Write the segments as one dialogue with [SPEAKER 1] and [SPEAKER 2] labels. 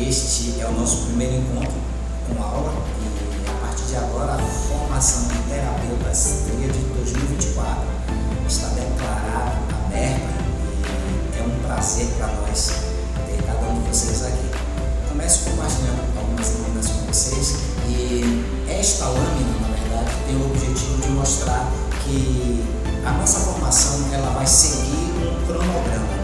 [SPEAKER 1] Este é o nosso primeiro encontro com aula e a partir de agora a formação de terapeutas Tríade 2024 está declarada, aberta e é um prazer para nós ter cada um de vocês aqui. Começo compartilhando algumas lâminas com vocês e esta lâmina, na verdade, tem o objetivo de mostrar que a nossa formação ela vai seguir um cronograma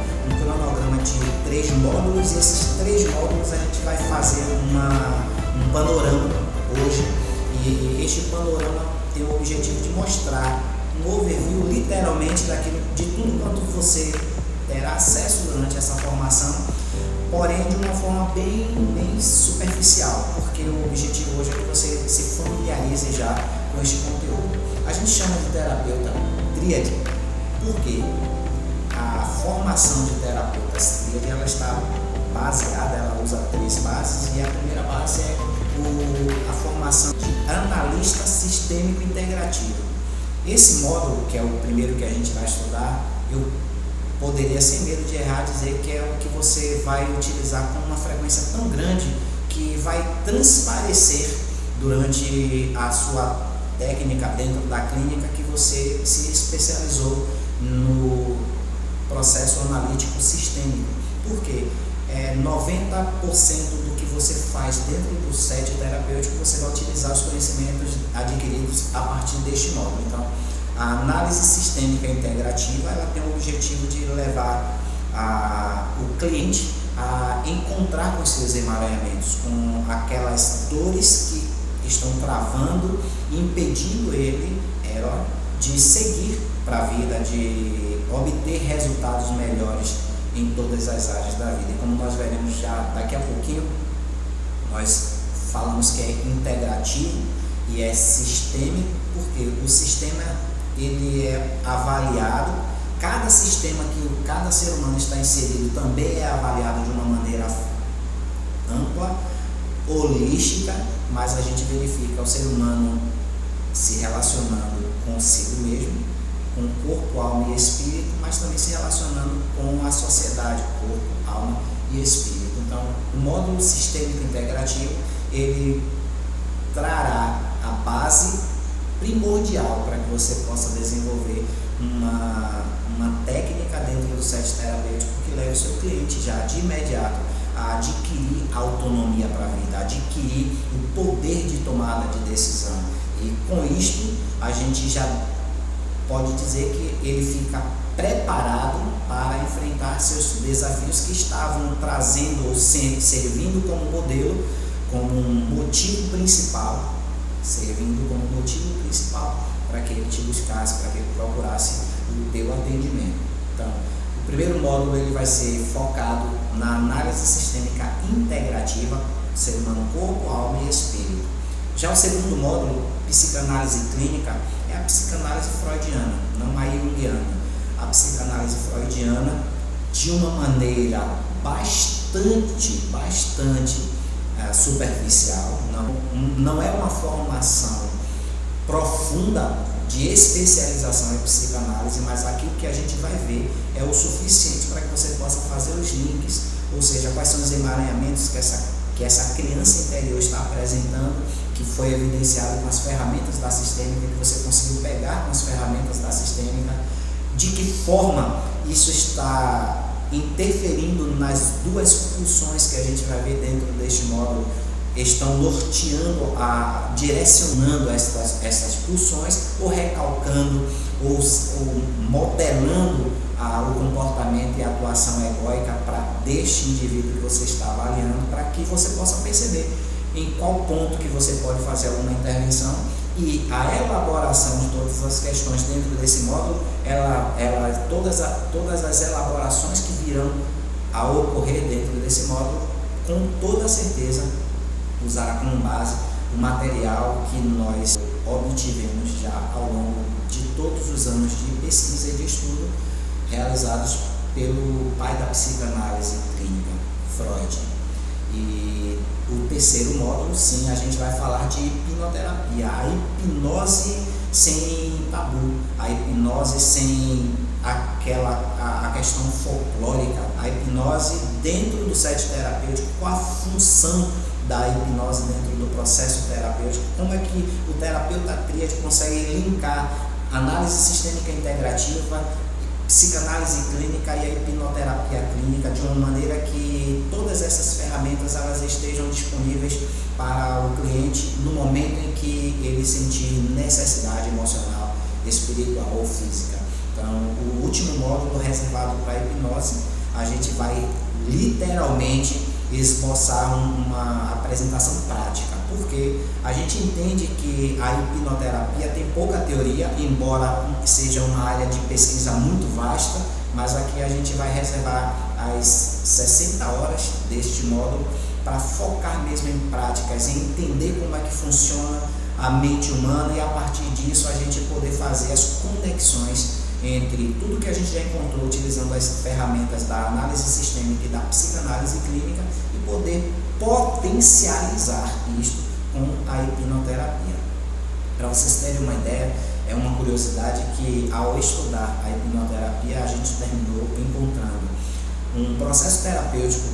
[SPEAKER 1] de 3 módulos e esses 3 módulos a gente vai fazer um panorama hoje e este panorama tem o objetivo de mostrar um overview literalmente de tudo quanto você terá acesso durante essa formação, porém de uma forma bem superficial, porque o objetivo hoje é que você se familiarize já com este conteúdo. A gente chama de terapeuta tríade porque a formação de terapeutas tríade ela está baseada, ela usa 3 bases e a primeira base é a formação de analista sistêmico integrativo. Esse módulo, que é o primeiro que a gente vai estudar, eu poderia sem medo de errar dizer que é o que você vai utilizar com uma frequência tão grande que vai transparecer durante a sua técnica dentro da clínica que você se especializou no processo analítico sistêmico. Por quê? 90% do que você faz dentro do set terapêutico você vai utilizar os conhecimentos adquiridos a partir deste módulo. Então, a análise sistêmica integrativa ela tem o objetivo de levar o cliente a encontrar com seus emaranhamentos, com aquelas dores que estão travando, impedindo ela de seguir para a vida, de obter resultados melhores em todas as áreas da vida. E como nós veremos já daqui a pouquinho, nós falamos que é integrativo e é sistêmico, porque o sistema ele é avaliado, cada sistema que cada ser humano está inserido também é avaliado de uma maneira ampla, holística, mas a gente verifica o ser humano se relacionando consigo mesmo, com o corpo, alma e espírito, mas também se relacionando com a sociedade, corpo, alma e espírito. Então, o módulo sistêmico integrativo, ele trará a base primordial para que você possa desenvolver uma técnica dentro do set terapêutico que leve o seu cliente já de imediato a adquirir autonomia para a vida, a adquirir o poder de tomada de decisão. E com isto, a gente já pode dizer que ele fica preparado para enfrentar seus desafios que estavam trazendo ou servindo como modelo, como um motivo principal, para que ele te buscasse, para que ele procurasse o teu atendimento. Então, o primeiro módulo ele vai ser focado na análise sistêmica integrativa, ser humano, corpo, alma e espírito. Já o segundo módulo, psicanálise clínica, é a psicanálise freudiana, não a junguiana. A psicanálise freudiana, de uma maneira bastante superficial, não é uma formação profunda de especialização em psicanálise, mas aquilo que a gente vai ver é o suficiente para que você possa fazer os links, ou seja, quais são os emaranhamentos que essa criança interior está apresentando, que foi evidenciado com as ferramentas da sistêmica, que você conseguiu pegar com as ferramentas da sistêmica, de que forma isso está interferindo nas 2 pulsões que a gente vai ver dentro deste módulo, estão norteando, direcionando essas pulsões, ou recalcando, ou modelando o comportamento e a atuação egóica deste indivíduo que você está avaliando, para que você possa perceber em qual ponto que você pode fazer alguma intervenção. E a elaboração de todas as questões dentro desse módulo, todas as elaborações que virão a ocorrer dentro desse módulo, com toda certeza usará como base o material que nós obtivemos já ao longo de todos os anos de pesquisa e de estudo realizados pelo pai da psicanálise clínica, Freud. E o terceiro módulo, sim, a gente vai falar de hipnoterapia, a hipnose sem tabu, a hipnose sem a questão folclórica, a hipnose dentro do set terapêutico, qual a função da hipnose dentro do processo terapêutico, como é que o terapeuta tríade consegue linkar análise sistêmica integrativa, psicanálise clínica e a hipnoterapia clínica de uma maneira que todas essas ferramentas elas estejam disponíveis para o cliente no momento em que ele sentir necessidade emocional, espiritual ou física. Então, o último módulo reservado para a hipnose, a gente vai literalmente esboçar uma apresentação prática, porque a gente entende que a hipnoterapia tem pouca teoria, embora seja uma área de pesquisa muito vasta, mas aqui a gente vai reservar as 60 horas deste módulo para focar mesmo em práticas, em entender como é que funciona a mente humana e a partir disso a gente poder fazer as conexões entre tudo que a gente já encontrou utilizando as ferramentas da análise sistêmica e da psicanálise clínica e poder potencializar isto com a hipnoterapia. Para vocês terem uma ideia, é uma curiosidade que ao estudar a hipnoterapia a gente terminou encontrando um processo terapêutico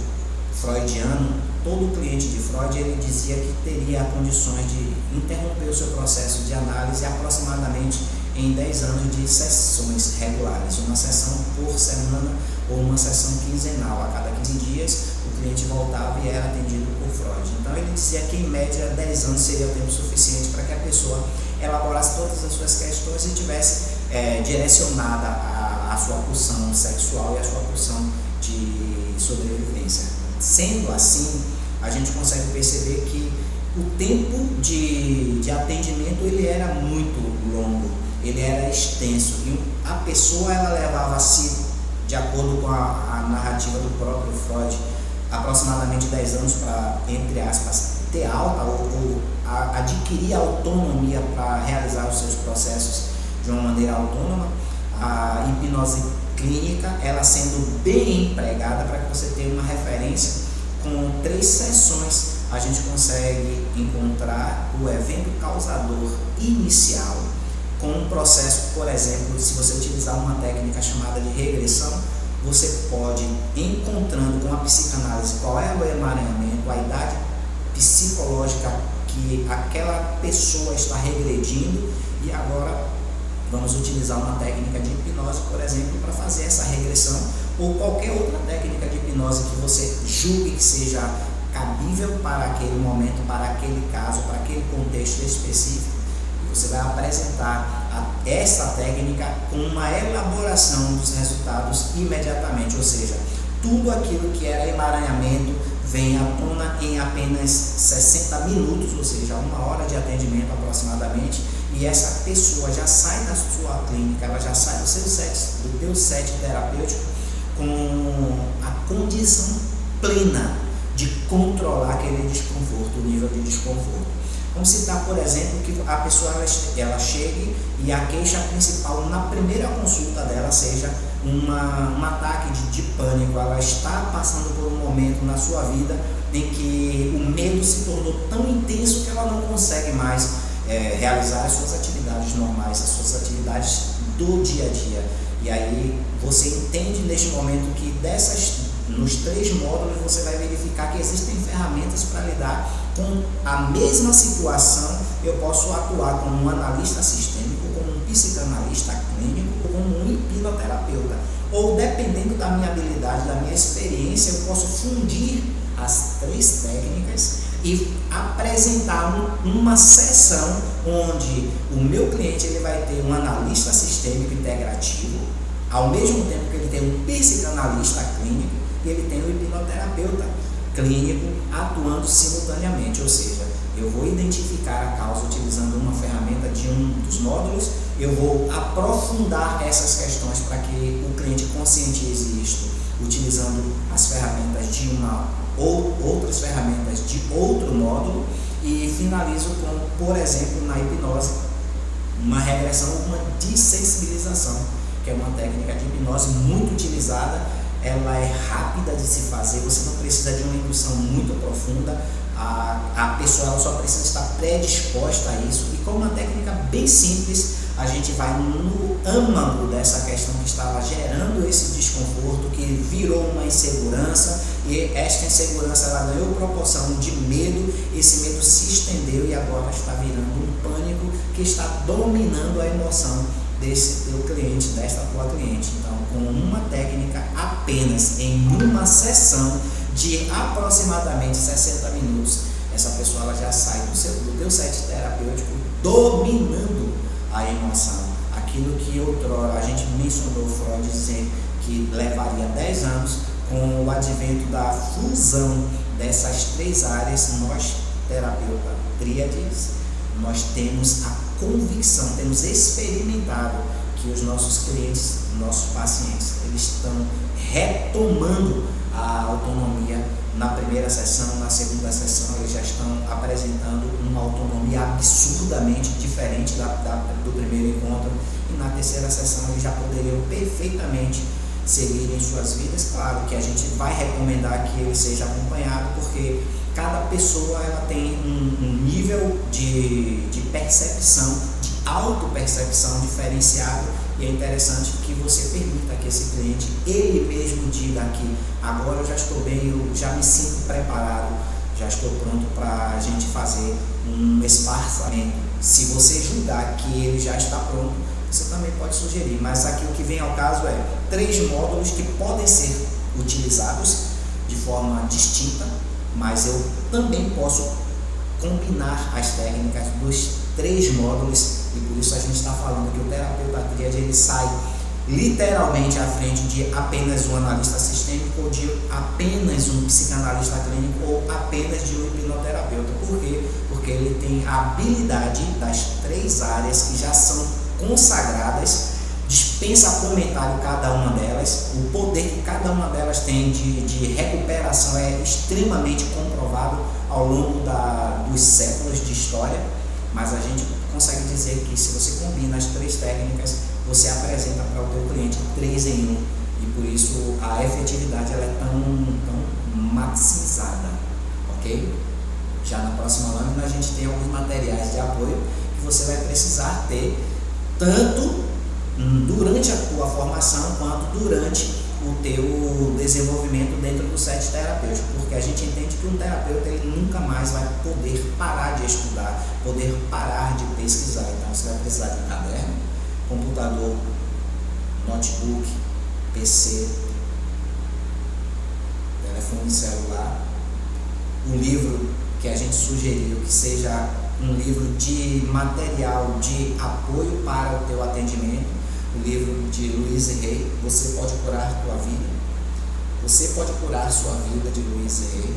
[SPEAKER 1] freudiano. Todo cliente de Freud ele dizia que teria condições de interromper o seu processo de análise aproximadamente em 10 anos de sessões regulares, uma sessão por semana ou uma sessão quinzenal. A cada 15 dias o cliente voltava e era atendido por Freud. Então ele dizia que em média 10 anos seria o tempo suficiente para que a pessoa elaborasse todas as suas questões e tivesse direcionada a sua pulsão sexual e a sua pulsão de sobrevivência. Sendo assim, a gente consegue perceber que o tempo de atendimento ele era muito longo, ele era extenso e a pessoa ela levava-se, de acordo com a narrativa do próprio Freud, aproximadamente 10 anos para, entre aspas, ter alta ou adquirir autonomia para realizar os seus processos de uma maneira autônoma. A hipnose clínica, ela sendo bem empregada, para que você tenha uma referência, com 3 sessões a gente consegue encontrar o evento causador inicial com um processo. Por exemplo, se você utilizar uma técnica chamada de regressão, você pode, encontrando com a psicanálise qual é o emaranhamento, a idade psicológica que aquela pessoa está regredindo, e agora vamos utilizar uma técnica de hipnose, por exemplo, para fazer essa regressão, ou qualquer outra técnica de hipnose que você julgue que seja cabível para aquele momento, para aquele caso, para aquele contexto específico. E você vai apresentar essa técnica com uma elaboração dos resultados imediatamente, ou seja, tudo aquilo que era emaranhamento vem à tona em apenas 60 minutos, ou seja, 1 hora de atendimento aproximadamente, e essa pessoa já sai da sua clínica, ela já sai do teu set terapêutico com a condição plena de controlar aquele desconforto, o nível de desconforto. Vamos citar, por exemplo, que a pessoa ela chegue e a queixa principal na primeira consulta dela seja um ataque de pânico. Ela está passando por um momento na sua vida em que o medo se tornou tão intenso que ela não consegue mais realizar as suas atividades normais, as suas atividades do dia a dia. E aí você entende neste momento que nos 3 módulos você vai verificar que existem ferramentas para lidar com a mesma situação. Eu posso atuar como um analista sistêmico, como um psicanalista clínico, como um hipnoterapeuta, ou dependendo da minha habilidade, da minha experiência, eu posso fundir as 3 técnicas e apresentar uma sessão onde o meu cliente ele vai ter um analista sistêmico integrativo, ao mesmo tempo que ele tem um psicanalista clínico e ele tem um hipnoterapeuta clínico atuando simultaneamente, ou seja, eu vou identificar a causa utilizando uma ferramenta de um dos módulos, eu vou aprofundar essas questões para que o cliente conscientize isto utilizando as ferramentas de uma ou outras ferramentas de outro módulo, e finalizo com, por exemplo, na hipnose, uma regressão, uma dessensibilização, que é uma técnica de hipnose muito utilizada. Ela é rápida de se fazer, você não precisa de uma indução muito profunda, a pessoa ela só precisa estar predisposta a isso, e com uma técnica bem simples a gente vai no âmago dessa questão que estava gerando esse desconforto, que virou uma insegurança, e esta insegurança ela ganhou proporção de medo, esse medo se estendeu e agora está virando um pânico que está dominando a emoção desse teu cliente, desta tua cliente. Então, com uma técnica apenas em uma sessão de aproximadamente 60 minutos, essa pessoa ela já sai do teu set terapêutico dominando a emoção. Aquilo que outrora a gente mencionou Freud dizendo que levaria 10 anos, com o advento da fusão dessas três áreas, nós, terapeuta tríades, nós temos a convicção, temos experimentado que os nossos clientes, nossos pacientes, eles estão retomando a autonomia na primeira sessão, na segunda sessão eles já estão apresentando uma autonomia absurdamente diferente do primeiro encontro, e na terceira sessão eles já poderiam perfeitamente seguir em suas vidas. Claro que a gente vai recomendar que ele seja acompanhado, porque cada pessoa ela tem um nível de percepção, de autopercepção diferenciado, e é interessante que você permita que esse cliente, ele mesmo diga que agora eu já estou bem, eu já me sinto preparado, já estou pronto para a gente fazer um esparçamento. Se você julgar que ele já está pronto, você também pode sugerir, mas aqui o que vem ao caso é 3 módulos que podem ser utilizados de forma distinta, mas eu também posso combinar as técnicas dos 3 módulos, e por isso a gente está falando que o terapeuta tríade ele sai literalmente à frente de apenas um analista sistêmico, ou de apenas um psicanalista clínico, ou apenas de um hipnoterapeuta. Por quê? Porque ele tem a habilidade das 3 áreas que já são consagradas, dispensa comentário cada uma delas, o poder que cada uma delas tem de recuperação é extremamente comprovado ao longo dos séculos de história, mas a gente consegue dizer que se você combina as 3 técnicas, você apresenta para o teu cliente 3 em 1, e por isso a efetividade ela é tão maximizada, ok? Já na próxima lâmina a gente tem alguns materiais de apoio que você vai precisar ter tanto durante a tua formação quanto durante o teu desenvolvimento dentro do set terapêutico, porque a gente entende que um terapeuta ele nunca mais vai poder parar de estudar, poder parar de pesquisar. Então você vai precisar de caderno, computador, notebook, PC, telefone celular, um livro que a gente sugeriu que seja um livro de material de apoio para o teu atendimento, o livro de Louise Hay, Você Pode Curar Tua Vida. Você pode curar sua vida, de Louise Hay.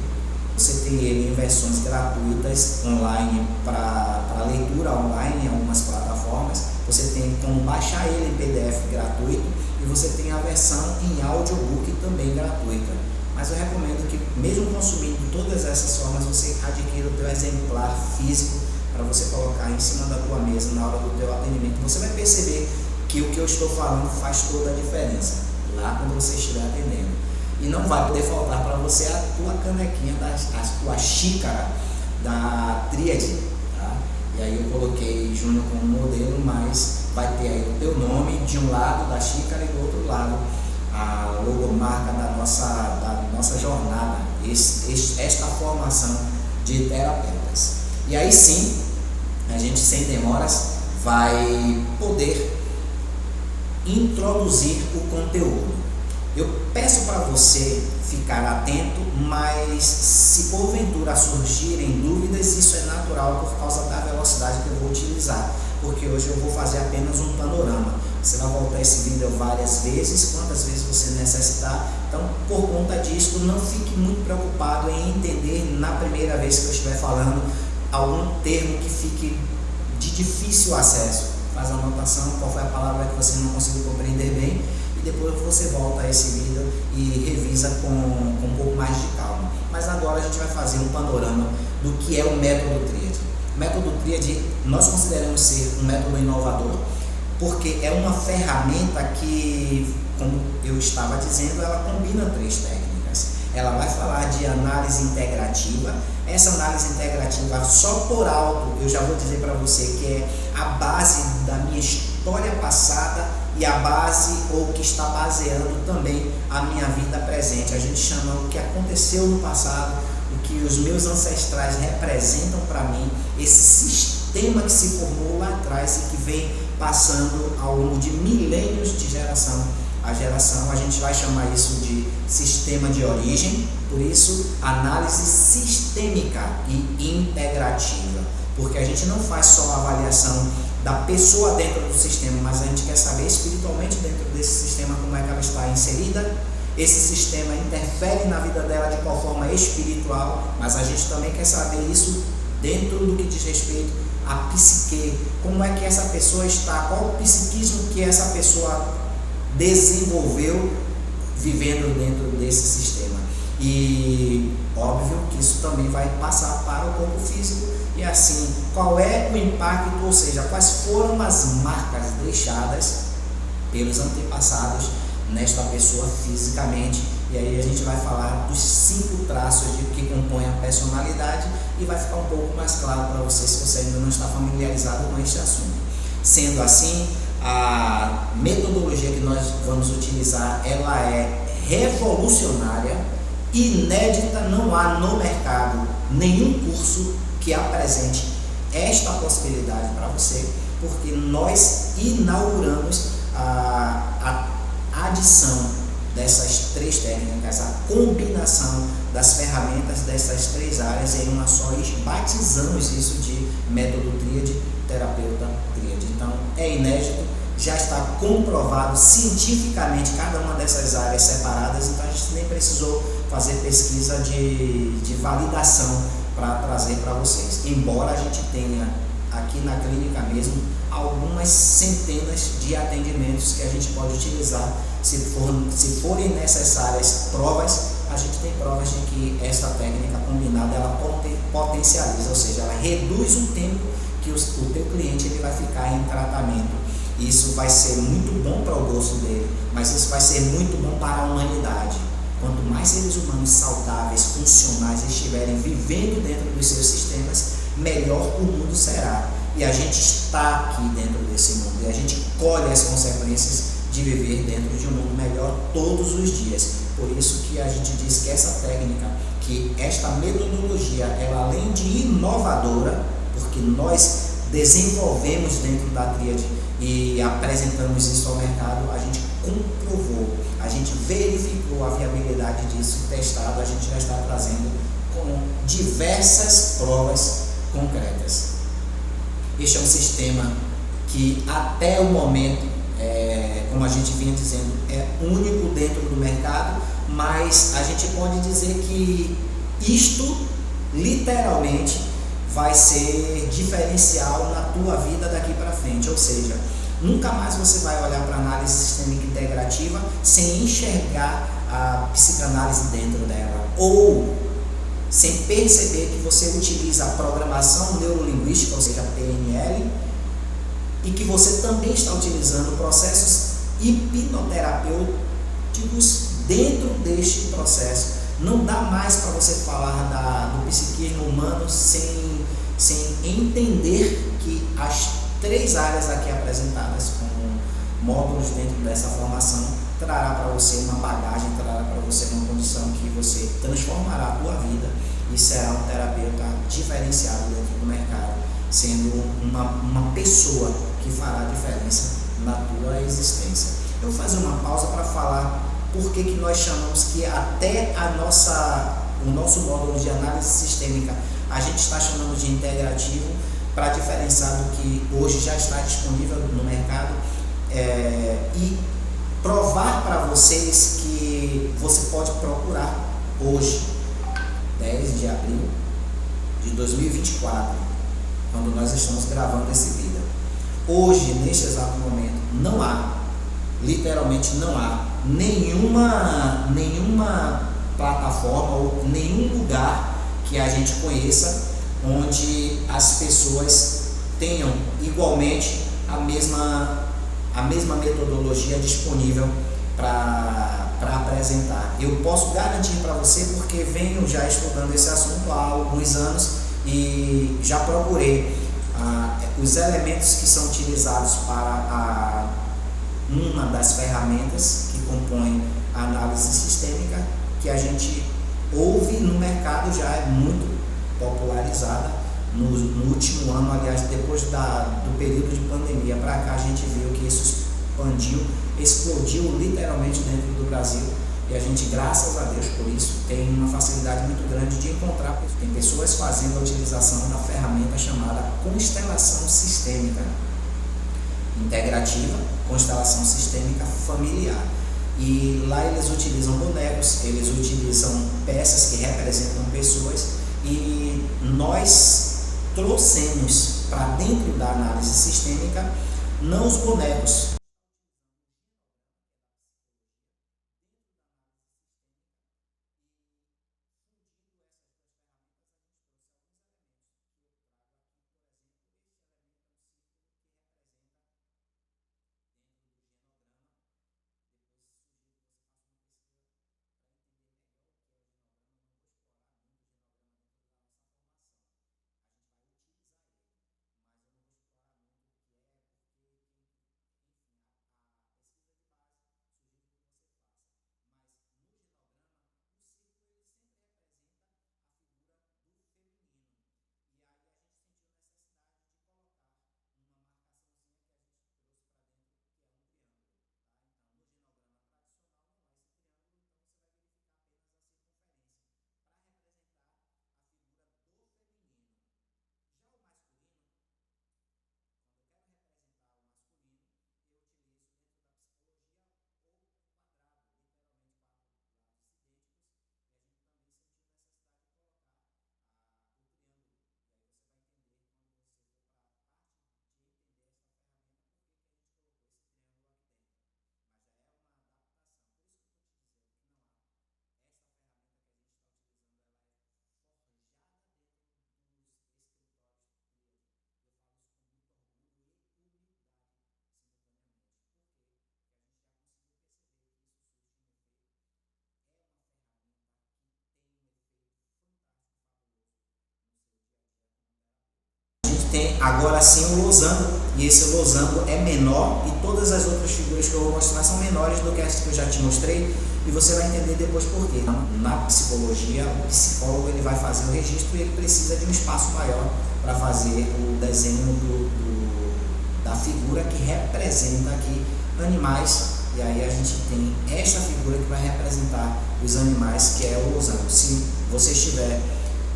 [SPEAKER 1] Você tem ele em versões gratuitas online para leitura online em algumas plataformas. Você tem como baixar ele em PDF gratuito, e você tem a versão em audiobook também gratuita. Mas eu recomendo que, mesmo consumindo todas essas formas, você adquira o teu exemplar físico para você colocar em cima da tua mesa na hora do teu atendimento. Você vai perceber que o que eu estou falando faz toda a diferença lá quando você estiver atendendo. E não vai poder faltar para você a tua canequinha, a tua xícara da tríade, tá? E aí eu coloquei Júnior como modelo, mas vai ter aí o teu nome de um lado da xícara e do outro lado a logomarca da nossa jornada, esta formação de terapeutas. E aí sim, a gente sem demoras vai poder introduzir o conteúdo. Eu peço para você ficar atento, mas se porventura surgirem dúvidas, isso é natural por causa da velocidade que eu vou utilizar, porque hoje eu vou fazer apenas um panorama. Você vai voltar esse vídeo várias vezes, quantas vezes você necessitar. Então, por conta disso, não fique muito preocupado em entender na primeira vez que eu estiver falando algum termo que fique de difícil acesso. Faz a anotação, qual foi a palavra que você não conseguiu compreender bem, e depois você volta a esse vídeo e revisa com um pouco mais de calma. Mas agora a gente vai fazer um panorama do que é o método tríade. O método tríade nós consideramos ser um método inovador, porque é uma ferramenta que, como eu estava dizendo, ela combina 3 técnicas. Ela vai falar de análise integrativa, essa análise integrativa, só por alto, eu já vou dizer para você que é a base da minha história passada e a base, ou que está baseando também a minha vida presente. A gente chama o que aconteceu no passado, o que os meus ancestrais representam para mim, esse sistema que se formou lá atrás e que vem passando ao longo de milênios de geração a geração. A gente vai chamar isso de sistema de origem, por isso análise sistêmica e integrativa, porque a gente não faz só a avaliação da pessoa dentro do sistema, mas a gente quer saber espiritualmente dentro desse sistema como é que ela está inserida. Esse sistema interfere na vida dela de qual forma espiritual, mas a gente também quer saber isso dentro do que diz respeito à psique, como é que essa pessoa está, qual o psiquismo que essa pessoa desenvolveu vivendo dentro desse sistema. E óbvio que isso também vai passar para o corpo físico, e assim, qual é o impacto, ou seja, quais foram as marcas deixadas pelos antepassados nesta pessoa fisicamente. E aí a gente vai falar dos 5 traços que compõem a personalidade, e vai ficar um pouco mais claro para você se você ainda não está familiarizado com este assunto. Sendo assim, a metodologia que nós vamos utilizar, ela é revolucionária, inédita, não há no mercado nenhum curso que apresente esta possibilidade para você, porque nós inauguramos a adição dessas 3 técnicas, a combinação das ferramentas dessas 3 áreas em uma só, e batizamos isso de método tríade, terapeuta tríade. Então é inédito, já está comprovado cientificamente cada uma dessas áreas separadas, então a gente nem precisou fazer pesquisa de validação para trazer para vocês, embora a gente tenha aqui na clínica mesmo algumas centenas de atendimentos que a gente pode utilizar. Se forem necessárias provas, a gente tem provas de que essa técnica combinada ela potencializa, ou seja, ela reduz o tempo que o teu cliente ele vai ficar em tratamento. Isso vai ser muito bom para o gosto dele, mas isso vai ser muito bom para a humanidade. Quanto mais seres humanos saudáveis, funcionais estiverem vivendo dentro dos seus sistemas, melhor o mundo será. E a gente está aqui dentro desse mundo, e a gente colhe as consequências de viver dentro de um mundo melhor todos os dias. Por isso que a gente diz que essa técnica, que esta metodologia, ela além de inovadora, porque nós desenvolvemos dentro da tríade e apresentamos isso ao mercado, a gente comprovou, a gente verificou a viabilidade disso, testado, a gente já está trazendo com diversas provas concretas. Este é um sistema que até o momento, como a gente vinha dizendo, é único dentro do mercado, mas a gente pode dizer que isto literalmente vai ser diferencial na tua vida daqui para frente, ou seja, nunca mais você vai olhar para a análise sistêmica integrativa sem enxergar a psicanálise dentro dela, ou sem perceber que você utiliza a programação neurolinguística, ou seja, a PNL, e que você também está utilizando processos hipnoterapêuticos dentro deste processo. Não dá mais para você falar do psiquismo humano sem entender que as 3 áreas aqui apresentadas como módulos dentro dessa formação trará para você uma bagagem, trará para você uma condição que você transformará a tua vida e será um terapeuta diferenciado dentro do mercado, sendo uma pessoa que fará diferença na tua existência. Eu vou fazer uma pausa para falar por que nós chamamos que até o nosso módulo de análise sistêmica a gente está chamando de integrativo, para diferenciar do que hoje já está disponível no mercado, e provar para vocês que você pode procurar hoje, 10 de abril de 2024, quando nós estamos gravando esse vídeo. Hoje, neste exato momento, não há, literalmente não há nenhuma plataforma ou nenhum lugar que a gente conheça onde as pessoas tenham igualmente a mesma metodologia disponível para apresentar. Eu posso garantir para você, porque venho já estudando esse assunto há alguns anos e já procurei os elementos que são utilizados para uma das ferramentas que compõem a análise sistêmica, que a gente ouve no mercado, já é muito popularizada no último ano. Aliás, depois do período de pandemia para cá, a gente viu que isso explodiu literalmente dentro do Brasil, e a gente, graças a Deus por isso, tem uma facilidade muito grande de encontrar. Tem pessoas fazendo a utilização da ferramenta chamada constelação sistêmica integrativa, constelação sistêmica familiar. E lá eles utilizam bonecos, eles utilizam peças que representam pessoas, e nós trouxemos para dentro da análise sistêmica não os bonecos. Tem agora sim o losango, e esse losango é menor, e todas as outras figuras que eu vou mostrar são menores do que as que eu já te mostrei, e você vai entender depois por quê. Na psicologia, o psicólogo ele vai fazer o registro e ele precisa de um espaço maior para fazer o desenho da figura que representa aqui animais, e aí a gente tem esta figura que vai representar os animais, que é o losango. Se você estiver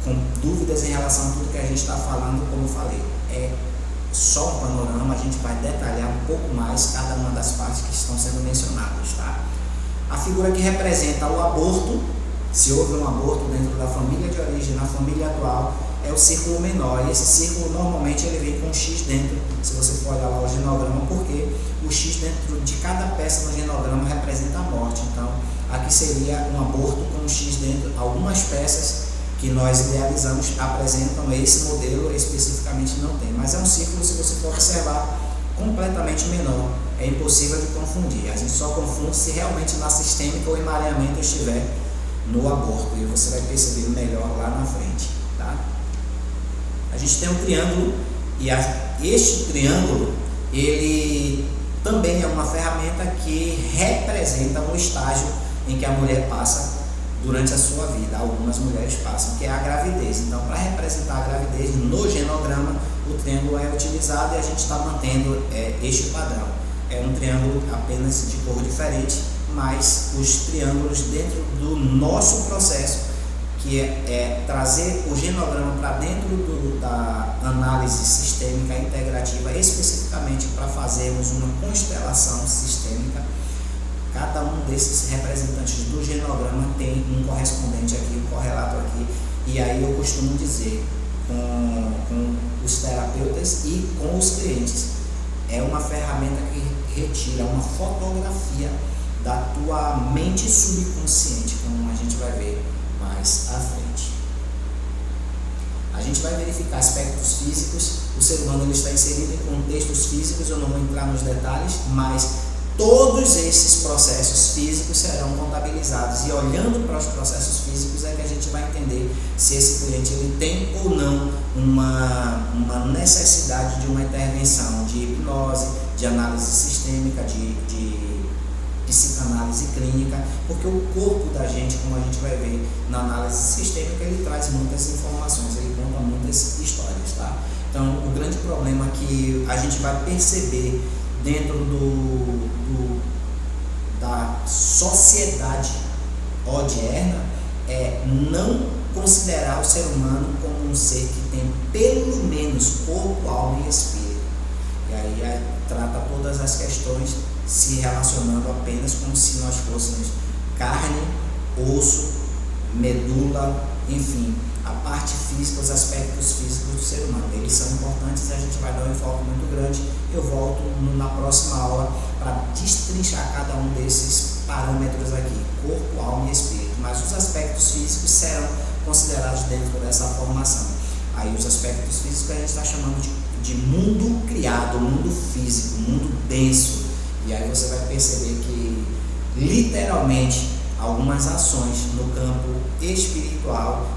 [SPEAKER 1] com dúvidas em relação a tudo que a gente está falando, como eu falei, é só um panorama, a gente vai detalhar um pouco mais cada uma das partes que estão sendo mencionadas, tá? A figura que representa o aborto, se houve um aborto dentro da família de origem, na família atual, é o círculo menor, e esse círculo normalmente ele vem com um X dentro, se você for olhar lá o genograma, porque o X dentro de cada peça no genograma representa a morte. Então, aqui seria um aborto com um X dentro. Algumas peças que nós idealizamos apresentam esse modelo, especificamente não tem, mas é um círculo, se você for observar, completamente menor, é impossível de confundir. A gente só confunde se realmente na sistêmica o emaranhamento estiver no aborto, e você vai perceber melhor lá na frente, tá? A gente tem um triângulo, e este triângulo ele também é uma ferramenta que representa um estágio em que a mulher passa durante a sua vida. Algumas mulheres passam, que é a gravidez. Então, para representar a gravidez no genograma, o triângulo é utilizado, e a gente está mantendo este padrão. É um triângulo apenas de cor diferente, mas os triângulos dentro do nosso processo, que é trazer o genograma para dentro da análise sistêmica integrativa, especificamente para fazermos uma constelação sistêmica. Cada um desses representantes do genograma tem um correspondente aqui, um correlato aqui, e aí eu costumo dizer com os terapeutas e com os clientes, é uma ferramenta que retira uma fotografia da tua mente subconsciente, como a gente vai ver mais à frente. A gente vai verificar aspectos físicos. O ser humano ele está inserido em contextos físicos, eu não vou entrar nos detalhes, mas todos esses processos físicos serão contabilizados, e olhando para os processos físicos é que a gente vai entender se esse cliente ele tem ou não uma necessidade de uma intervenção de hipnose, de análise sistêmica, de psicanálise clínica, porque o corpo da gente, como a gente vai ver na análise sistêmica, ele traz muitas informações, ele conta muitas histórias, tá? Então, o grande problema que a gente vai perceber dentro da sociedade odierna é não considerar o ser humano como um ser que tem pelo menos corpo, alma e espírito. E aí trata todas as questões se relacionando apenas como se nós fôssemos carne, osso, medula, enfim, a parte física, os aspectos físicos do ser humano. Eles são importantes, a gente vai dar um enfoque muito grande. Eu volto na próxima aula para destrinchar cada um desses parâmetros aqui, corpo, alma e espírito. Mas os aspectos físicos serão considerados dentro dessa formação. Aí os aspectos físicos a gente está chamando de mundo criado, mundo físico, mundo denso. E aí você vai perceber que literalmente algumas ações no campo espiritual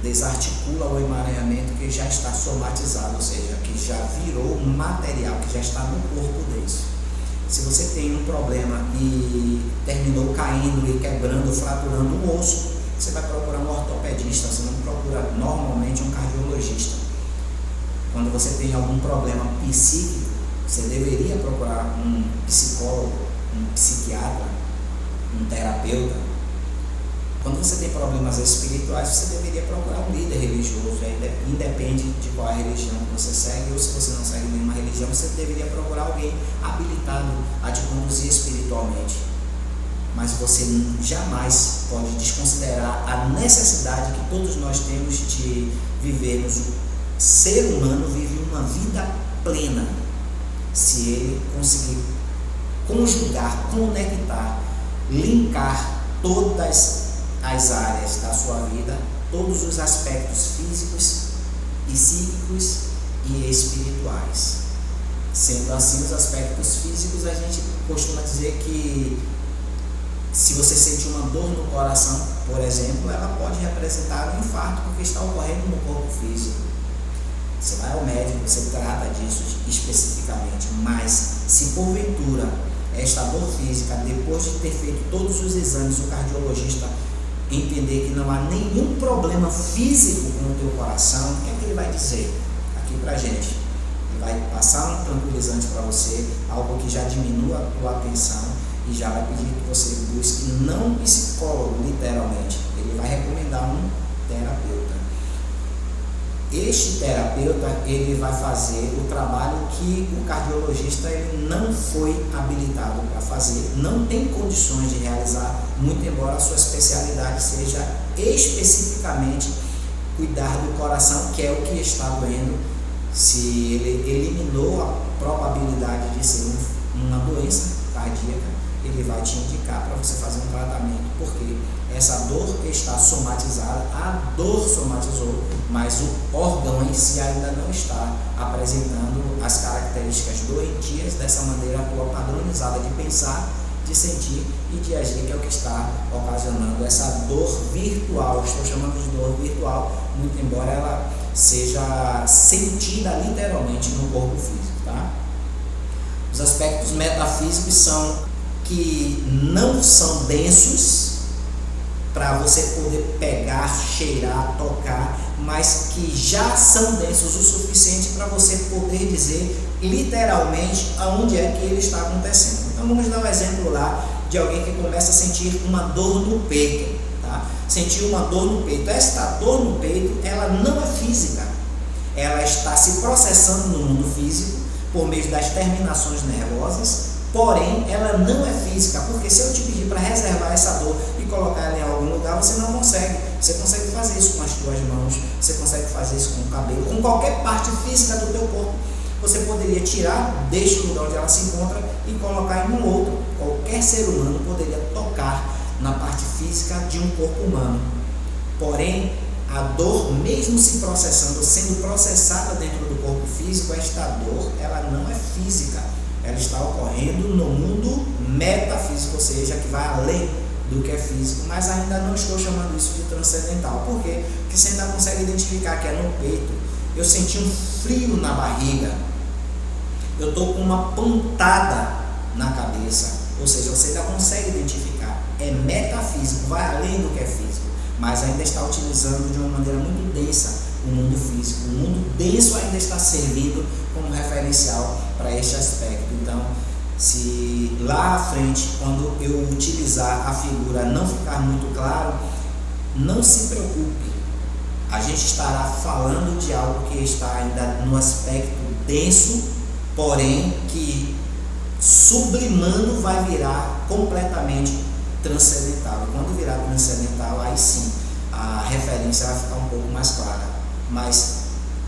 [SPEAKER 1] desarticula o emaranhamento que já está somatizado, ou seja, que já virou material, que já está no corpo deles. Se você tem um problema e terminou caindo e quebrando, fraturando um osso, você vai procurar um ortopedista, você não procura normalmente um cardiologista. Quando você tem algum problema psíquico, você deveria procurar um psicólogo, um psiquiatra, um terapeuta. Quando você tem problemas espirituais, você deveria procurar um líder religioso, independe de qual é a religião que você segue, ou se você não segue nenhuma religião, você deveria procurar alguém habilitado a te conduzir espiritualmente. Mas você jamais pode desconsiderar a necessidade que todos nós temos de vivermos. O ser humano vive uma vida plena se ele conseguir conjugar, conectar, linkar todas as áreas da sua vida, todos os aspectos físicos, psíquicos e espirituais. Sendo assim, os aspectos físicos, a gente costuma dizer que se você sente uma dor no coração, por exemplo, ela pode representar um infarto porque está ocorrendo no corpo físico. Você vai ao médico, você trata disso especificamente, mas se porventura esta dor física, depois de ter feito todos os exames, o cardiologista entender que não há nenhum problema físico com o teu coração, o que é que ele vai dizer aqui pra gente? Ele vai passar um tranquilizante para você, algo que já diminua a tua atenção, e já vai pedir que você busque não um psicólogo, literalmente. Ele vai recomendar um terapeuta. Este terapeuta, ele vai fazer o trabalho que o cardiologista ele não foi habilitado para fazer, não tem condições de realizar, muito embora a sua especialidade seja especificamente cuidar do coração, que é o que está doendo. Se ele eliminou a probabilidade de ser uma doença cardíaca, ele vai te indicar para você fazer um tratamento, porque essa dor está somatizada, a dor somatizou, mas o órgão em si ainda não está apresentando as características doentias dessa maneira tua padronizada de pensar, de sentir e de agir, que é o que está ocasionando essa dor virtual. Estou chamando de dor virtual, muito embora ela seja sentida literalmente no corpo físico, tá? Os aspectos metafísicos são que não são densos para você poder pegar, cheirar, tocar, mas que já são densos o suficiente para você poder dizer literalmente aonde é que ele está acontecendo. Então vamos dar um exemplo lá de alguém que começa a sentir uma dor no peito, tá? Sentir uma dor no peito. Esta dor no peito, ela não é física, ela está se processando no mundo físico por meio das terminações nervosas. Porém, ela não é física, porque se eu te pedir para reservar essa dor e colocar ela em algum lugar, você não consegue. Você consegue fazer isso com as tuas mãos, você consegue fazer isso com o cabelo, com qualquer parte física do teu corpo. Você poderia tirar deste lugar onde ela se encontra e colocar em um outro. Qualquer ser humano poderia tocar na parte física de um corpo humano. Porém, a dor, mesmo se processando, sendo processada dentro do corpo físico, esta dor, ela não é física. ela está ocorrendo no mundo metafísico, ou seja, que vai além do que é físico, mas ainda não estou chamando isso de transcendental. Por quê? Porque você ainda consegue identificar que é no peito. Eu senti um frio na barriga, eu estou com uma pontada na cabeça, ou seja, você ainda consegue identificar, é metafísico, vai além do que é físico, mas ainda está utilizando de uma maneira muito densa o mundo físico. O mundo denso ainda está servindo como referencial para este aspecto. Então, se lá à frente, quando eu utilizar a figura não ficar muito claro, não se preocupe, a gente estará falando de algo que está ainda no aspecto denso, porém que sublimando vai virar completamente transcendental. E quando virar transcendental, aí sim a referência vai ficar um pouco mais clara. Mas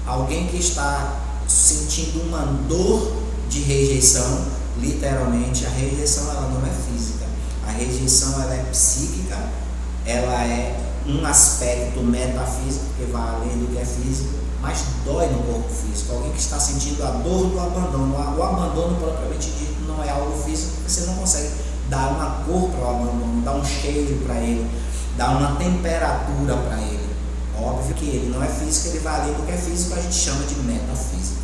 [SPEAKER 1] alguém que está sentindo uma dor de rejeição, literalmente a rejeição ela não é física, a rejeição ela é psíquica, ela é um aspecto metafísico que vai além do que é físico, mas dói no corpo físico. Alguém que está sentindo a dor do abandono, o abandono propriamente dito não é algo físico, porque você não consegue dar uma cor para o abandono, dar um cheiro para ele, dar uma temperatura para ele. Óbvio que ele não é físico, ele vai além do que é físico, a gente chama de metafísico.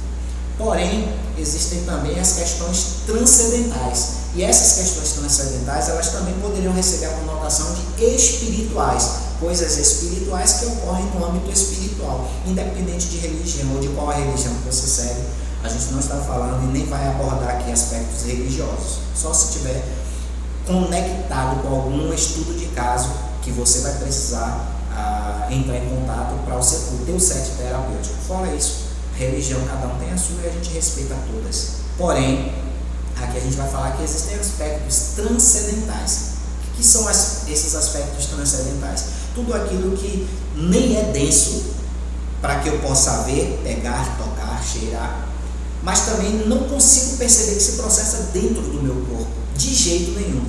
[SPEAKER 1] Porém, existem também as questões transcendentais, e essas questões transcendentais elas também poderiam receber a conotação de espirituais, coisas espirituais que ocorrem no âmbito espiritual, independente de religião ou de qual a religião que você segue. A gente não está falando e nem vai abordar aqui aspectos religiosos, só se tiver conectado com algum estudo de caso que você vai precisar entrar em contato para o teu set terapêutico. Fora isso, religião cada um tem a sua e a gente respeita todas. Porém, aqui a gente vai falar que existem aspectos transcendentais. O que são esses aspectos transcendentais? Tudo aquilo que nem é denso para que eu possa ver, pegar, tocar, cheirar, mas também não consigo perceber que se processa dentro do meu corpo, de jeito nenhum.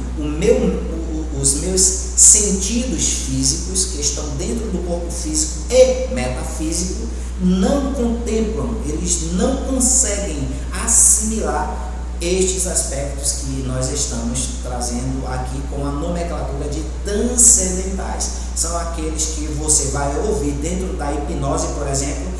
[SPEAKER 1] Os meus sentidos físicos, que estão dentro do corpo físico e metafísico, não contemplam, eles não conseguem assimilar estes aspectos que nós estamos trazendo aqui com a nomenclatura de transcendentais. São aqueles que você vai ouvir dentro da hipnose, por exemplo,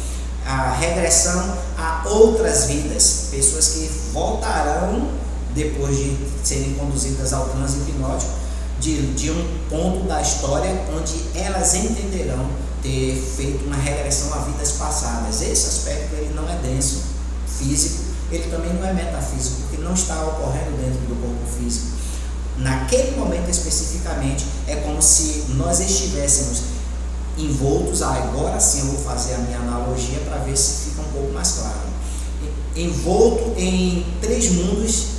[SPEAKER 1] a regressão a outras vidas, pessoas que voltarão depois de serem conduzidas ao transe hipnótico de um ponto da história onde elas entenderão ter feito uma regressão a vidas passadas. Esse aspecto ele não é denso, físico, ele também não é metafísico, porque não está ocorrendo dentro do corpo físico. Naquele momento especificamente, é como se nós estivéssemos envoltos, agora sim eu vou fazer a minha analogia para ver se fica um pouco mais claro, envolto em 3 mundos,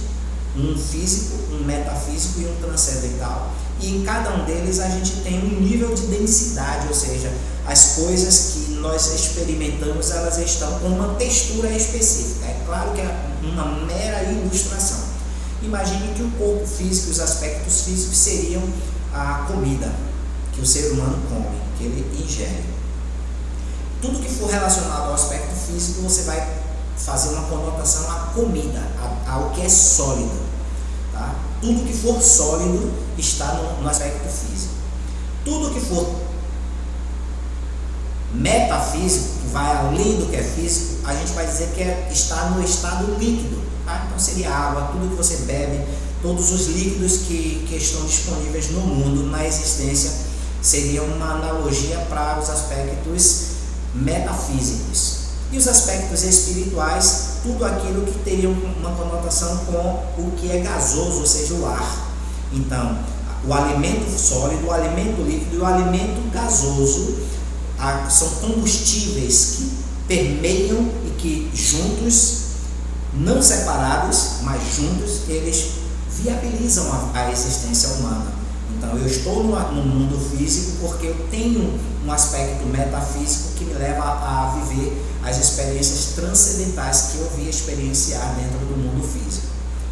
[SPEAKER 1] um físico, um metafísico e um transcendental, e em cada um deles a gente tem um nível de densidade, ou seja, as coisas que nós experimentamos elas estão com uma textura específica. É claro que é uma mera ilustração. Imagine que o corpo físico, os aspectos físicos seriam a comida que o ser humano come, que ele ingere. Tudo que for relacionado ao aspecto físico, você vai fazer uma conotação à comida, ao que é sólido. Tá? Tudo que for sólido está no aspecto físico. Tudo que for metafísico, que vai além do que é físico, a gente vai dizer que está no estado líquido. Tá? Então seria água, tudo que você bebe, todos os líquidos que estão disponíveis no mundo, na existência, seria uma analogia para os aspectos metafísicos. E os aspectos espirituais, tudo aquilo que teria uma conotação com o que é gasoso, ou seja, o ar. Então, o alimento sólido, o alimento líquido e o alimento gasoso são combustíveis que permeiam e que juntos, não separados, mas juntos, eles viabilizam a existência humana. Então eu estou no mundo físico porque eu tenho um aspecto metafísico que me leva a viver as experiências transcendentais que eu vi experienciar dentro do mundo físico.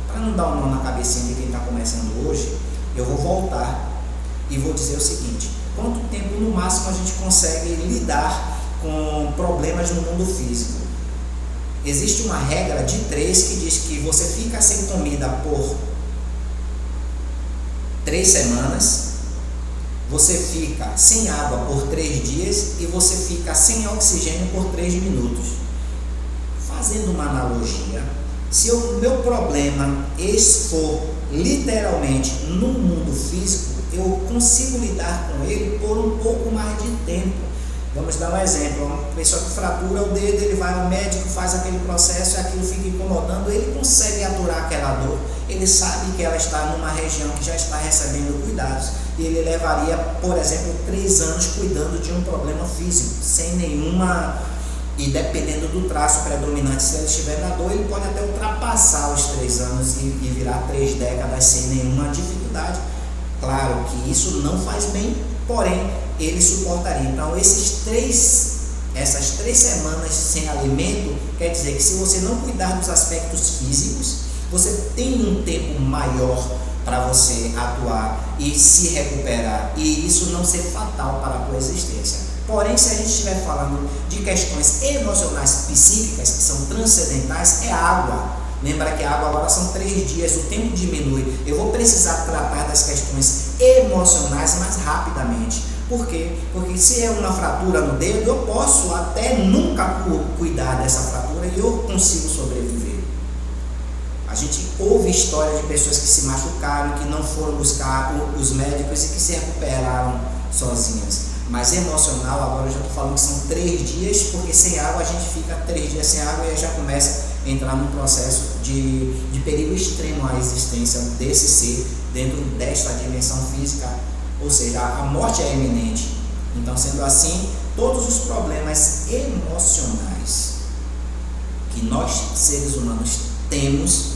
[SPEAKER 1] Para não dar um nó na cabecinha de quem está começando hoje, eu vou voltar e vou dizer o seguinte: quanto tempo no máximo a gente consegue lidar com problemas no mundo físico? Existe uma regra de 3 que diz que você fica sem comida por 3 semanas, você fica sem água por 3 dias e você fica sem oxigênio por 3 minutos. Fazendo uma analogia, se o meu problema for literalmente no mundo físico, eu consigo lidar com ele por um pouco mais de tempo. Vamos dar um exemplo: uma pessoa que fratura o dedo, ele vai ao médico, faz aquele processo e aquilo fica incomodando, ele consegue aturar aquela dor, ele sabe que ela está numa região que já está recebendo cuidados, e ele levaria, por exemplo, 3 anos cuidando de um problema físico, sem nenhuma, e dependendo do traço predominante, se ele estiver na dor, ele pode até ultrapassar os 3 anos e virar 3 décadas sem nenhuma dificuldade. Claro que isso não faz bem, porém ele suportaria. Então essas 3 semanas sem alimento, quer dizer que se você não cuidar dos aspectos físicos, você tem um tempo maior para você atuar e se recuperar, e isso não ser fatal para a tua existência. Porém, se a gente estiver falando de questões emocionais psíquicas, que são transcendentais, é água. Lembra que a água agora são 3 dias, o tempo diminui. Eu vou precisar tratar das questões emocionais mais rapidamente. Por quê? Porque se é uma fratura no dedo, eu posso até nunca cuidar dessa fratura e eu consigo sobreviver. A gente ouve histórias de pessoas que se machucaram, que não foram buscar os médicos e que se recuperaram sozinhas. Mas emocional, agora eu já estou falando que são 3 dias, porque sem água a gente fica 3 dias sem água e aí já começa a entrar num processo de perigo extremo à existência desse ser dentro desta dimensão física, ou seja, a morte é iminente. Então, sendo assim, todos os problemas emocionais que nós, seres humanos, temos,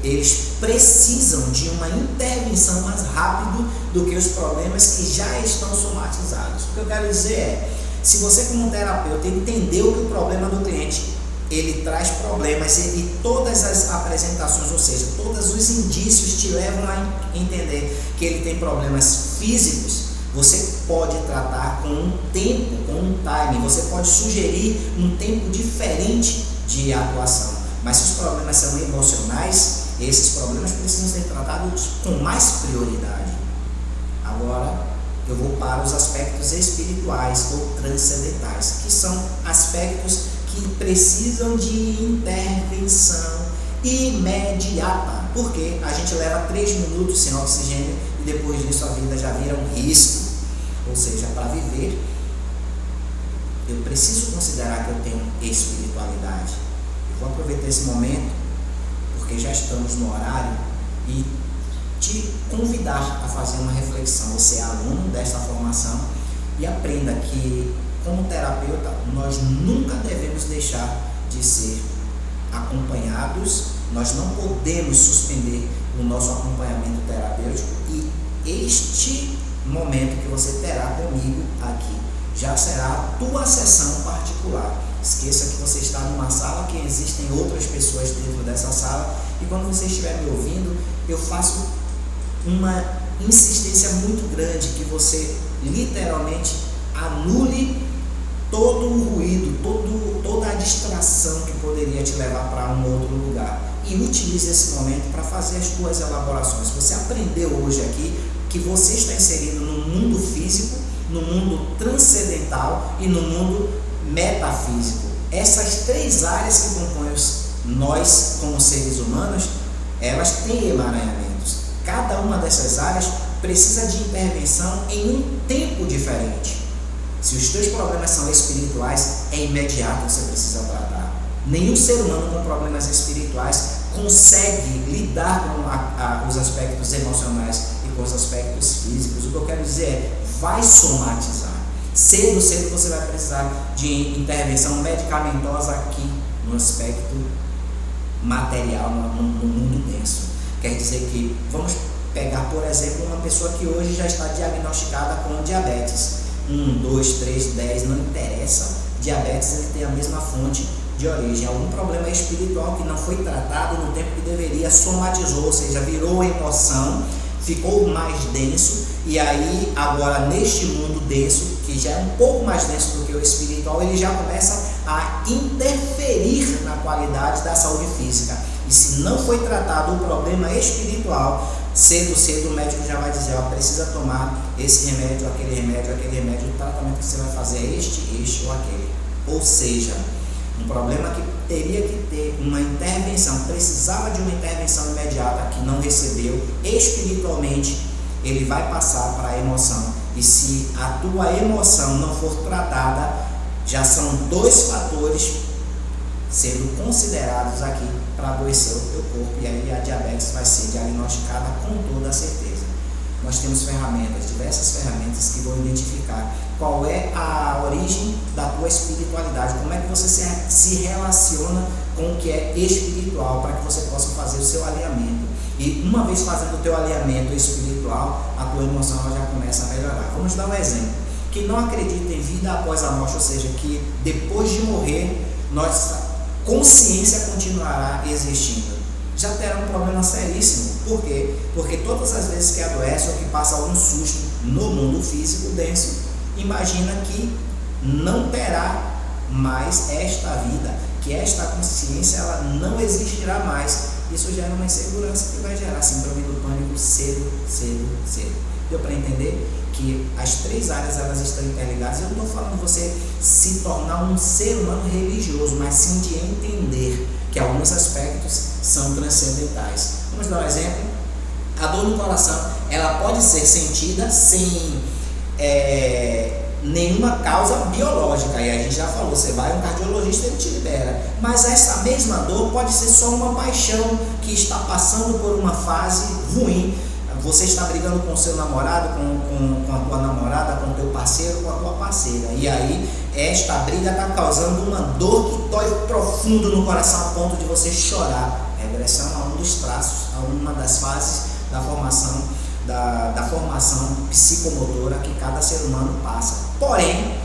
[SPEAKER 1] eles precisam de uma intervenção mais rápido do que os problemas que já estão somatizados. O que eu quero dizer é, se você como terapeuta entendeu que o problema do cliente, ele traz problemas e todas as apresentações, ou seja, todos os indícios te levam a entender que ele tem problemas físicos, você pode tratar com um tempo, com um timing, você pode sugerir um tempo diferente de atuação. Mas se os problemas são emocionais, esses problemas precisam ser tratados com mais prioridade. Agora, eu vou para os aspectos espirituais ou transcendentais, que são aspectos que precisam de intervenção imediata, porque a gente leva 3 minutos sem oxigênio e depois disso a vida já vira um risco. Ou seja, para viver, eu preciso considerar que eu tenho espiritualidade. Vou aproveitar esse momento, porque já estamos no horário, e te convidar a fazer uma reflexão. Você é aluno desta formação e aprenda que, como terapeuta, nós nunca devemos deixar de ser acompanhados, nós não podemos suspender o nosso acompanhamento terapêutico, e este momento que você terá comigo aqui já será a tua sessão particular. Esqueça que você está numa sala, que existem outras pessoas dentro dessa sala, e quando você estiver me ouvindo, eu faço uma insistência muito grande que você literalmente anule todo o ruído, toda a distração que poderia te levar para um outro lugar, e utilize esse momento para fazer as suas elaborações. Você aprendeu hoje aqui que você está inserido no mundo físico, no mundo transcendental e no mundo metafísico. Essas 3 áreas que compõem nós como seres humanos, elas têm emaranhamentos. Cada uma dessas áreas precisa de intervenção em um tempo diferente. Se os teus problemas são espirituais, é imediato que você precisa tratar. Nenhum ser humano com problemas espirituais consegue lidar com os aspectos emocionais e com os aspectos físicos. O que eu quero dizer é, vai somatizar. Cedo você vai precisar de intervenção medicamentosa aqui no aspecto material, no mundo denso. Quer dizer que, vamos pegar por exemplo uma pessoa que hoje já está diagnosticada com diabetes, 1, 2, 3, 10, não interessa, diabetes ele tem a mesma fonte de origem, algum problema espiritual que não foi tratado no tempo que deveria, somatizou, ou seja, virou emoção, ficou mais denso, e aí agora neste mundo denso, que já é um pouco mais denso do que o espiritual, ele já começa a interferir na qualidade da saúde física. E se não foi tratado o problema espiritual, cedo o médico já vai dizer, ó, precisa tomar esse remédio, aquele remédio, o tratamento que você vai fazer é este ou aquele. Ou seja, um problema que teria que ter uma intervenção, precisava de uma intervenção imediata, que não recebeu, espiritualmente ele vai passar para a emoção. E se a tua emoção não for tratada, já são 2 fatores sendo considerados aqui para adoecer o teu corpo, e aí a diabetes vai ser diagnosticada com toda certeza. Nós temos ferramentas, diversas ferramentas que vão identificar qual é a origem da tua espiritualidade, como é que você se relaciona com o que é espiritual, para que você possa fazer o seu alinhamento. E uma vez fazendo o teu alinhamento espiritual, a tua emoção ela já começa a melhorar. Vamos dar um exemplo. Que não acredita em vida após a morte, ou seja, que depois de morrer, nossa consciência continuará existindo, já terá um problema seríssimo. Por quê? Porque todas as vezes que adoece ou que passa algum susto no mundo físico denso, imagina que não terá mais esta vida, que esta consciência ela não existirá mais. Isso gera uma insegurança que vai gerar síndrome do pânico cedo. Deu para entender que as 3 áreas elas estão interligadas? Eu não estou falando de você se tornar um ser humano religioso, mas sim de entender que alguns aspectos são transcendentais. Vamos dar um exemplo. A dor no coração, ela pode ser sentida sem nenhuma causa biológica, e a gente já falou, você vai a um cardiologista, ele te libera, mas essa mesma dor pode ser só uma paixão que está passando por uma fase ruim. Você está brigando com o seu namorado, com a tua namorada, com o teu parceiro, com a tua parceira, e aí esta briga está causando uma dor que dói profundo no coração a ponto de você chorar. Regressão a um dos traços, a uma das fases da formação psicomotora que cada ser humano passa. Porém,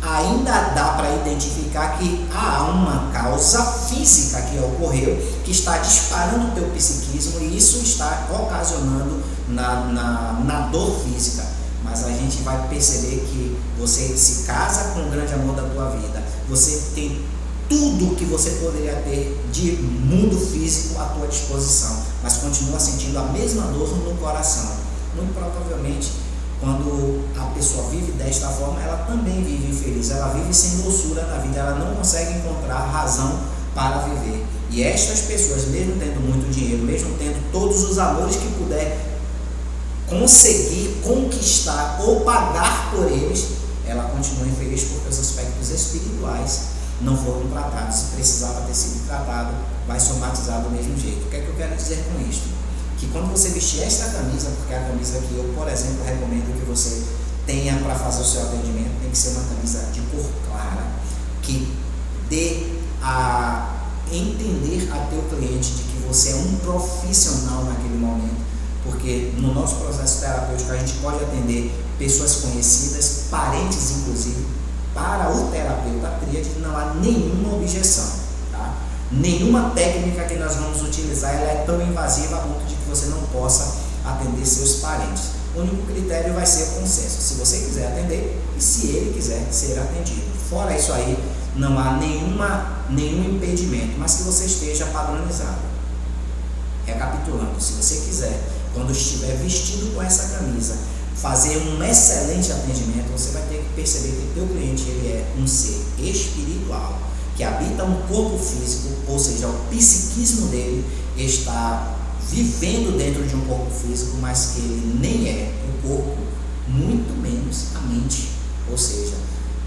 [SPEAKER 1] ainda dá para identificar que há uma causa física que ocorreu, que está disparando o teu psiquismo, e isso está ocasionando na dor física. Mas a gente vai perceber que você se casa com o grande amor da tua vida, você tem tudo que você poderia ter de mundo físico à tua disposição, mas continua sentindo a mesma dor no coração. Muito provavelmente, quando a pessoa vive desta forma, ela também vive infeliz, ela vive sem doçura na vida, ela não consegue encontrar razão para viver. E estas pessoas, mesmo tendo muito dinheiro, mesmo tendo todos os amores que puder conseguir conquistar ou pagar por eles, ela continua infeliz porque os aspectos espirituais não foram tratados. Se precisava ter sido tratado, vai somatizar do mesmo jeito. O que é que eu quero dizer com isto? Que quando você vestir esta camisa, porque a camisa que eu, por exemplo, recomendo que você tenha para fazer o seu atendimento, tem que ser uma camisa de cor clara, que dê a entender a teu cliente de que você é um profissional naquele momento, porque no nosso processo terapêutico a gente pode atender pessoas conhecidas, parentes inclusive. Para o terapeuta tríade não há nenhuma objeção, tá? Nenhuma técnica que nós vamos utilizar ela é tão invasiva a ponto de que você não possa atender seus parentes. O único critério vai ser o consenso, se você quiser atender e se ele quiser ser atendido. Fora isso aí, não há nenhum impedimento, mas que você esteja padronizado. Recapitulando, se você quiser, quando estiver vestido com essa camisa, fazer um excelente atendimento, você vai ter que perceber que o teu cliente ele é um ser espiritual, que habita um corpo físico, ou seja, o psiquismo dele está vivendo dentro de um corpo físico, mas que ele nem é o corpo, muito menos a mente. Ou seja,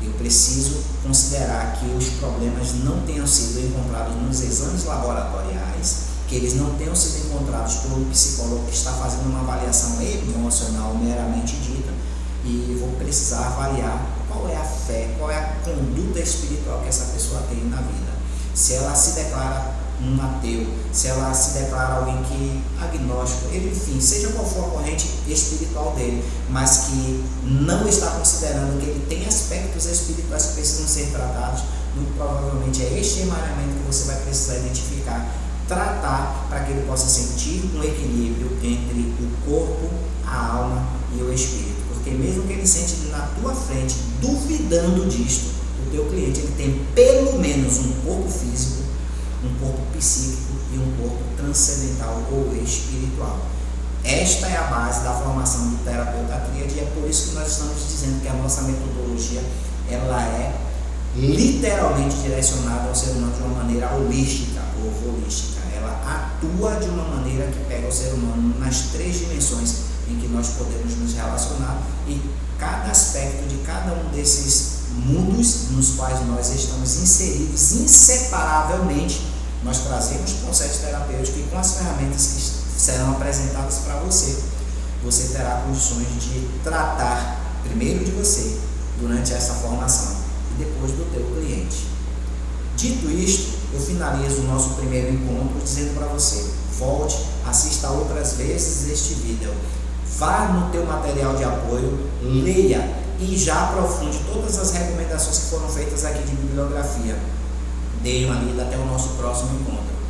[SPEAKER 1] eu preciso considerar que os problemas não tenham sido encontrados nos exames laboratoriais, que eles não tenham sido encontrados por um psicólogo que está fazendo uma avaliação emocional meramente dita, e vou precisar avaliar qual é a fé, qual é a conduta espiritual que essa pessoa tem na vida. Se ela se declara um ateu, se ela se declara alguém que agnóstico, enfim, seja qual for a corrente espiritual dele, mas que não está considerando que ele tem aspectos espirituais que precisam ser tratados, muito provavelmente é este emaranhamento que você vai precisar identificar, tratar para que ele possa sentir um equilíbrio entre o corpo, a alma e o espírito. Porque mesmo que ele sente na tua frente, duvidando disto, o teu cliente ele tem pelo menos um corpo físico, um corpo psíquico e um corpo transcendental ou espiritual. Esta é a base da formação do terapeuta tríade, e é por isso que nós estamos dizendo que a nossa metodologia ela é literalmente direcionada ao ser humano de uma maneira holística ou holística. Ela atua de uma maneira que pega o ser humano nas 3 dimensões em que nós podemos nos relacionar, e cada aspecto de cada um desses mundos nos quais nós estamos inseridos inseparavelmente, nós trazemos processo terapêutico, e com as ferramentas que serão apresentadas para você, você terá condições de tratar primeiro de você durante essa formação e depois do teu cliente. Dito isto, eu finalizo o nosso primeiro encontro dizendo para você: volte, assista outras vezes este vídeo, vá no teu material de apoio, leia e já aprofunde todas as recomendações que foram feitas aqui de bibliografia. Dê uma lida até o nosso próximo encontro.